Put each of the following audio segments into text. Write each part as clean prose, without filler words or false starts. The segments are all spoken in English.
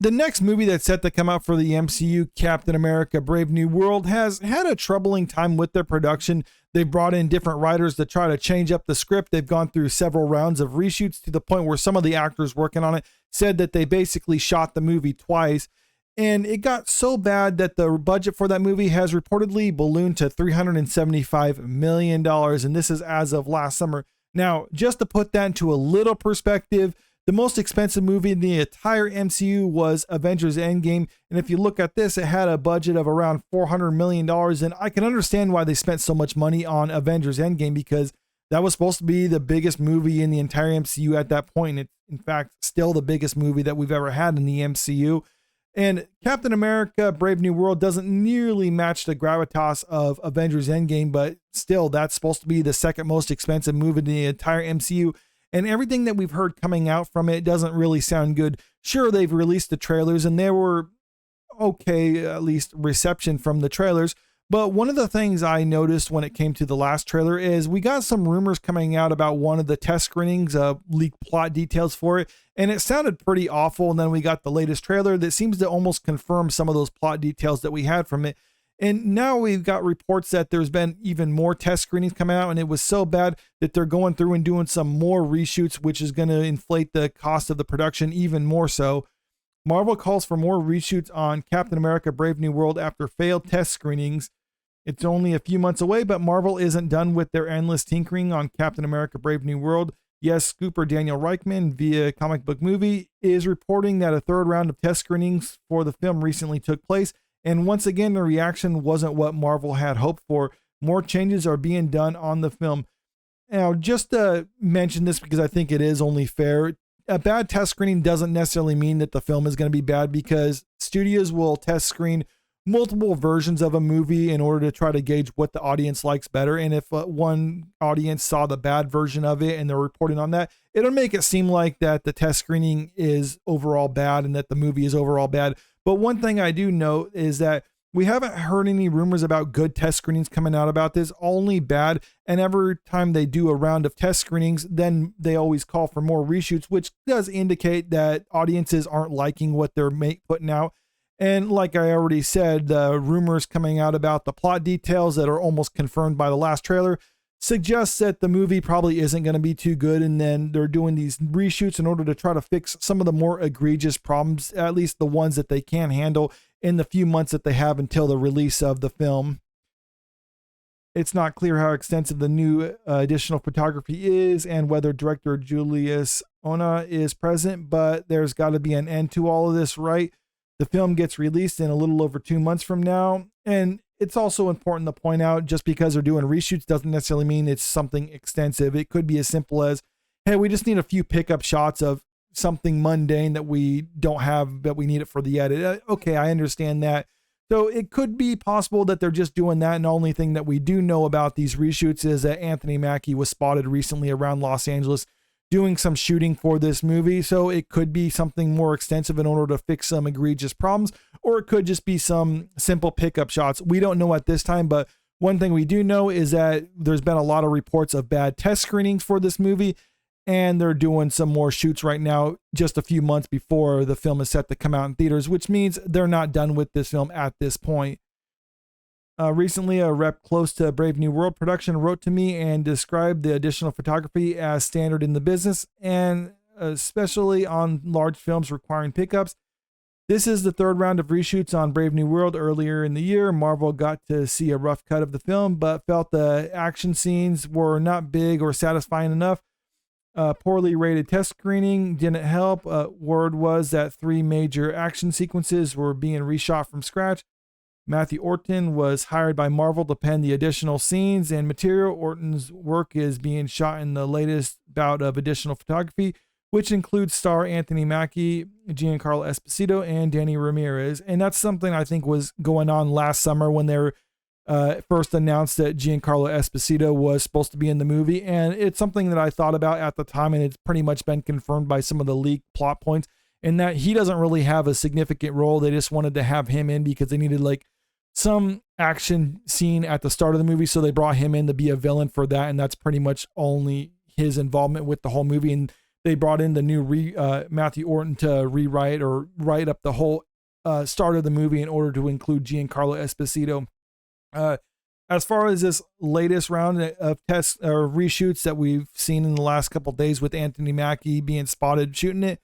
The next movie that's set to come out for the MCU, Captain America Brave New World, has had a troubling time with their production. They've brought in different writers to try to change up the script. They've gone through several rounds of reshoots to the point where some of the actors working on it said that they basically shot the movie twice. And it got so bad that the budget for that movie has reportedly ballooned to $375 million. And this is as of last summer. Now, just to put that into a little perspective, the most expensive movie in the entire MCU was Avengers Endgame. And if you look at this, it had a budget of around $400 million. And I can understand why they spent so much money on Avengers Endgame, because that was supposed to be the biggest movie in the entire MCU at that point. It's, in fact, still the biggest movie that we've ever had in the MCU. And Captain America Brave New World doesn't nearly match the gravitas of Avengers Endgame, but still, that's supposed to be the second most expensive movie in the entire MCU. And everything that we've heard coming out from it doesn't really sound good. Sure, they've released the trailers and they were okay, at least reception from the trailers. But one of the things I noticed when it came to the last trailer is we got some rumors coming out about one of the test screenings, leaked plot details for it, and it sounded pretty awful. And then we got the latest trailer that seems to almost confirm some of those plot details that we had from it. And now we've got reports that there's been even more test screenings coming out, and it was so bad that they're going through and doing some more reshoots, which is going to inflate the cost of the production even more so. Marvel calls for more reshoots on Captain America Brave New World after failed test screenings. It's only a few months away, but Marvel isn't done with their endless tinkering on Captain America Brave New World. Yes, Scooper Daniel Reichman via Comic Book Movie is reporting that a third round of test screenings for the film recently took place. And once again, the reaction wasn't what Marvel had hoped for. More changes are being done on the film. Now, just to mention this because I think it is only fair, a bad test screening doesn't necessarily mean that the film is going to be bad, because studios will test screen multiple versions of a movie in order to try to gauge what the audience likes better. And if one audience saw the bad version of it and they're reporting on that, it'll make it seem like that the test screening is overall bad and that the movie is overall bad. But one thing I do know is that we haven't heard any rumors about good test screenings coming out about this, only bad. And every time they do a round of test screenings, then they always call for more reshoots, which does indicate that audiences aren't liking what they're putting out. And like I already said, the rumors coming out about the plot details that are almost confirmed by the last trailer suggests that the movie probably isn't going to be too good. And then they're doing these reshoots in order to try to fix some of the more egregious problems, at least the ones that they can handle in the few months that they have until the release of the film. It's not clear how extensive the new additional photography is and whether director Julius Ona is present, but there's got to be an end to all of this, right? The film gets released in a little over 2 months from now. And it's also important to point out, just because they're doing reshoots doesn't necessarily mean it's something extensive. It could be as simple as, hey, we just need a few pickup shots of something mundane that we don't have, but we need it for the edit. Okay, I understand that. So it could be possible that they're just doing that. And the only thing that we do know about these reshoots is that Anthony Mackie was spotted recently around Los Angeles doing some shooting for this movie. So it could be something more extensive in order to fix some egregious problems, or it could just be some simple pickup shots. We don't know at this time, but one thing we do know is that there's been a lot of reports of bad test screenings for this movie, and they're doing some more shoots right now, just a few months before the film is set to come out in theaters, which means they're not done with this film at this point. Recently, a rep close to Brave New World production wrote to me and described the additional photography as standard in the business, and especially on large films requiring pickups. This is the third round of reshoots on Brave New World. Earlier in the year, Marvel got to see a rough cut of the film, but felt the action scenes were not big or satisfying enough. Poorly rated test screening didn't help. Word was that 3 major action sequences were being reshot from scratch. Matthew Orton was hired by Marvel to pen the additional scenes and material. Orton's work is being shot in the latest bout of additional photography, which includes star Anthony Mackie, Giancarlo Esposito, and Danny Ramirez. And that's something I think was going on last summer when they were first announced that Giancarlo Esposito was supposed to be in the movie. And it's something that I thought about at the time, and it's pretty much been confirmed by some of the leaked plot points, in that he doesn't really have a significant role. They just wanted to have him in because they needed like some action scene at the start of the movie. So they brought him in to be a villain for that. And that's pretty much only his involvement with the whole movie. And they brought in the new Matthew Orton to rewrite or write up the whole start of the movie in order to include Giancarlo Esposito. As far as this latest round of tests or reshoots that we've seen in the last couple of days with Anthony Mackie being spotted shooting it,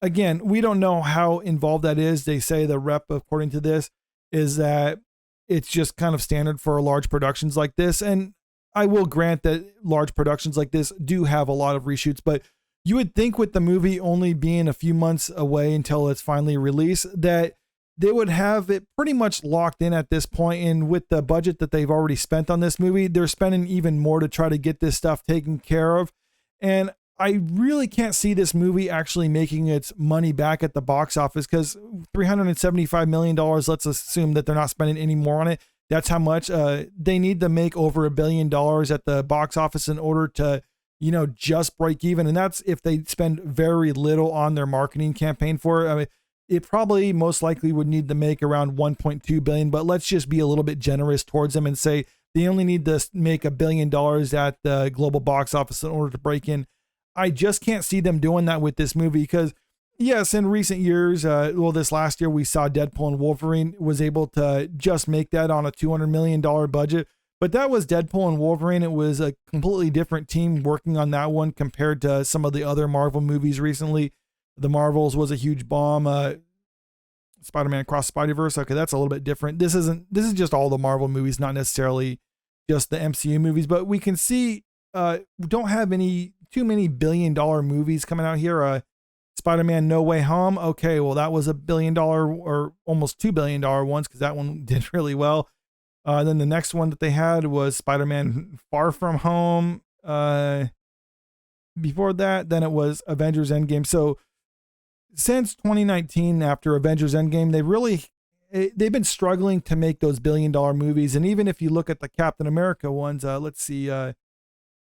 again, we don't know how involved that is. They say the rep, according to this, is that it's just kind of standard for large productions like this. And I will grant that large productions like this do have a lot of reshoots, but you would think with the movie only being a few months away until it's finally released, that they would have it pretty much locked in at this point. And with the budget that they've already spent on this movie, they're spending even more to try to get this stuff taken care of. And I really can't see this movie actually making its money back at the box office, because $375 million, let's assume that they're not spending any more on it. That's how much they need to make over $1 billion at the box office in order to, just break even. And that's if they spend very little on their marketing campaign for it. I mean, it probably most likely would need to make around 1.2 billion, but let's just be a little bit generous towards them and say they only need to make $1 billion at the global box office in order to break in. I just can't see them doing that with this movie, because yes, in recent years, this last year we saw Deadpool and Wolverine was able to just make that on a $200 million budget, but that was Deadpool and Wolverine. It was a completely different team working on that one compared to some of the other Marvel movies recently. The Marvels was a huge bomb. Spider-Man Across the Spider-Verse. Okay, that's a little bit different. This is just all the Marvel movies, not necessarily just the MCU movies, but we can see we don't have too many $1 billion movies coming out here. Spider-Man No Way Home. Okay, well, that was $1 billion or almost $2 billion ones, because that one did really well. Then the next one that they had was Spider-Man Far From Home. Before that, then it was Avengers Endgame. So since 2019, after Avengers Endgame, they've been struggling to make those $1 billion movies. And even if you look at the Captain America ones, let's see,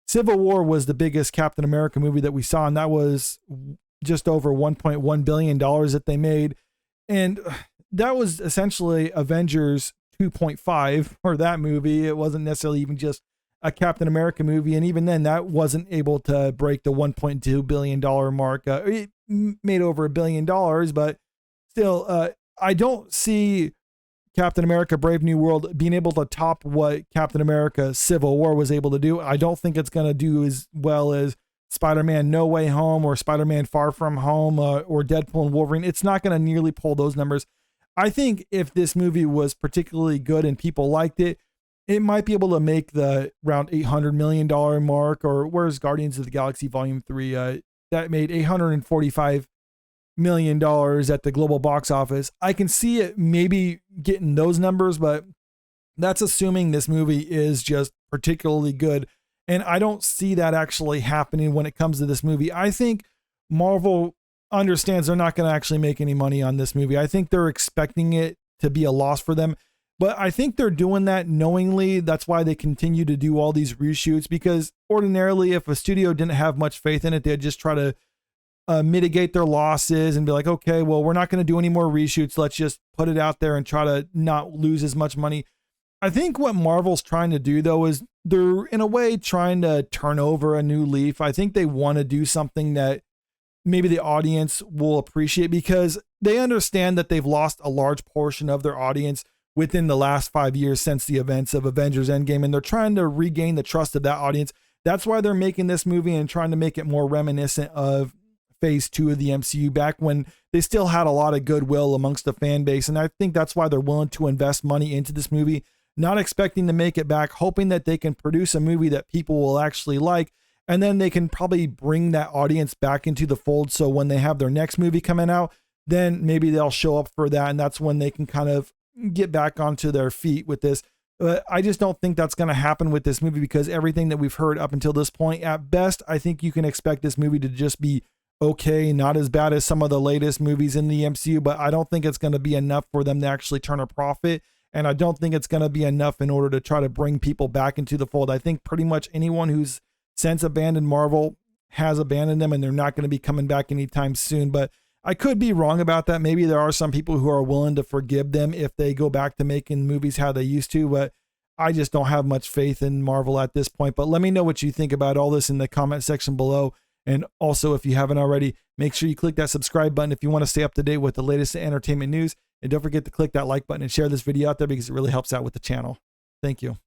Civil War was the biggest Captain America movie that we saw, and that was just over $1.1 billion that they made. And that was essentially Avengers 2.5 for that movie. It wasn't necessarily even just a Captain America movie. And even then, that wasn't able to break the $1.2 billion mark. It made over $1 billion, but still, I don't see Captain America Brave New World being able to top what Captain America Civil War was able to do. I don't think it's going to do as well as Spider-Man No Way Home or Spider-Man Far From Home or Deadpool and Wolverine. It's not going to nearly pull those numbers. I think if this movie was particularly good and people liked it, it might be able to make the around $800 million mark. Or where's Guardians of the Galaxy Volume 3? That made $845 million at the global box office. I can see it maybe getting those numbers, but that's assuming this movie is just particularly good. And I don't see that actually happening when it comes to this movie. I think Marvel understands they're not going to actually make any money on this movie. I think they're expecting it to be a loss for them, but I think they're doing that knowingly. That's why they continue to do all these reshoots, because ordinarily if a studio didn't have much faith in it, they'd just try to mitigate their losses and be like, okay, well, we're not going to do any more reshoots. Let's just put it out there and try to not lose as much money. I think what Marvel's trying to do, though, is they're in a way trying to turn over a new leaf. I think they want to do something that maybe the audience will appreciate, because they understand that they've lost a large portion of their audience within the last 5 years since the events of Avengers Endgame, and they're trying to regain the trust of that audience. That's why they're making this movie and trying to make it more reminiscent of phase 2 of the MCU, back when they still had a lot of goodwill amongst the fan base. And I think that's why they're willing to invest money into this movie, not expecting to make it back, hoping that they can produce a movie that people will actually like. And then they can probably bring that audience back into the fold. So when they have their next movie coming out, then maybe they'll show up for that. And that's when they can kind of get back onto their feet with this. But I just don't think that's going to happen with this movie, because everything that we've heard up until this point, at best, I think you can expect this movie to just be okay, not as bad as some of the latest movies in the MCU, but I don't think it's going to be enough for them to actually turn a profit. And I don't think it's going to be enough in order to try to bring people back into the fold. I think pretty much anyone who's since abandoned Marvel has abandoned them, and they're not going to be coming back anytime soon. But I could be wrong about that. Maybe there are some people who are willing to forgive them if they go back to making movies how they used to, but I just don't have much faith in Marvel at this point. But let me know what you think about all this in the comment section below. And also, if you haven't already, make sure you click that subscribe button if you want to stay up to date with the latest entertainment news. And don't forget to click that like button and share this video out there because it really helps out with the channel. Thank you.